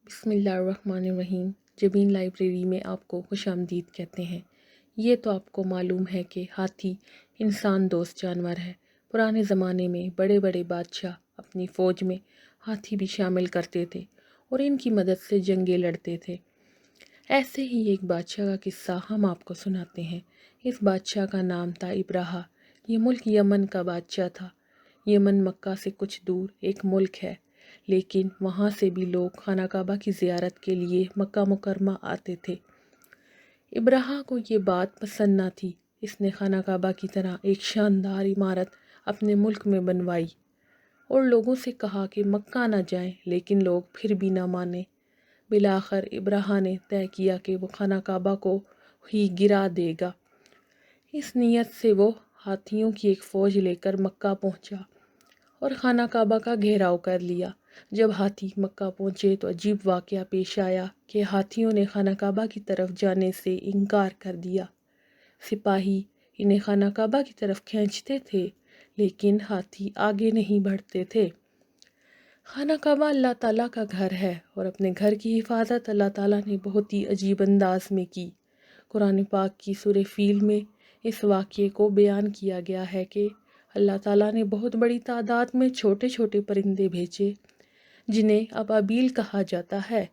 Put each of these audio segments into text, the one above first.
بسم اللہ الرحمن الرحیم۔ جبین لائبریری میں آپ کو خوش آمدید کہتے ہیں۔ یہ تو آپ کو معلوم ہے کہ ہاتھی انسان دوست جانور ہے۔ پرانے زمانے میں بڑے بڑے بادشاہ اپنی فوج میں ہاتھی بھی شامل کرتے تھے اور ان کی مدد سے جنگیں لڑتے تھے۔ ایسے ہی ایک بادشاہ کا قصہ ہم آپ کو سناتے ہیں۔ اس بادشاہ کا نام تھا ابرہہ۔ یہ ملک یمن کا بادشاہ تھا۔ یمن مکہ سے کچھ دور ایک ملک ہے، لیکن وہاں سے بھی لوگ خانہ کعبہ کی زیارت کے لیے مکہ مکرمہ آتے تھے۔ ابرہہ کو یہ بات پسند نہ تھی۔ اس نے خانہ کعبہ کی طرح ایک شاندار عمارت اپنے ملک میں بنوائی اور لوگوں سے کہا کہ مکہ نہ جائیں، لیکن لوگ پھر بھی نہ مانے۔ بالآخر ابرہہ نے طے کیا کہ وہ خانہ کعبہ کو ہی گرا دے گا۔ اس نیت سے وہ ہاتھیوں کی ایک فوج لے کر مکہ پہنچا اور خانہ کعبہ کا گھیراؤ کر لیا۔ جب ہاتھی مکہ پہنچے تو عجیب واقعہ پیش آیا کہ ہاتھیوں نے خانہ کعبہ کی طرف جانے سے انکار کر دیا۔ سپاہی انہیں خانہ کعبہ کی طرف کھینچتے تھے، لیکن ہاتھی آگے نہیں بڑھتے تھے۔ خانہ کعبہ اللہ تعالیٰ کا گھر ہے اور اپنے گھر کی حفاظت اللہ تعالیٰ نے بہت ہی عجیب انداز میں کی۔ قرآن پاک کی سورہ فیل میں اس واقعے کو بیان کیا گیا ہے کہ اللہ تعالیٰ نے بہت بڑی تعداد میں چھوٹے چھوٹے پرندے بھیجے جنہیں ابابیل کہا جاتا ہے۔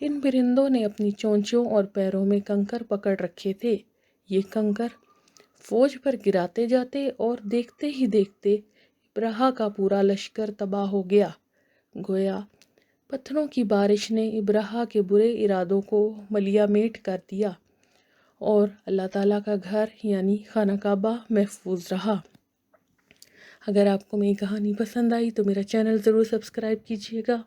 ان پرندوں نے اپنی چونچوں اور پیروں میں کنکر پکڑ رکھے تھے۔ یہ کنکر فوج پر گراتے جاتے اور دیکھتے ہی دیکھتے ابرہہ کا پورا لشکر تباہ ہو گیا۔ گویا پتھروں کی بارش نے ابرہہ کے برے ارادوں کو ملیا میٹ کر دیا اور اللہ تعالیٰ کا گھر یعنی خانہ کعبہ محفوظ رہا۔ اگر آپ کو میری کہانی پسند آئی تو میرا چینل ضرور سبسکرائب کیجیے گا۔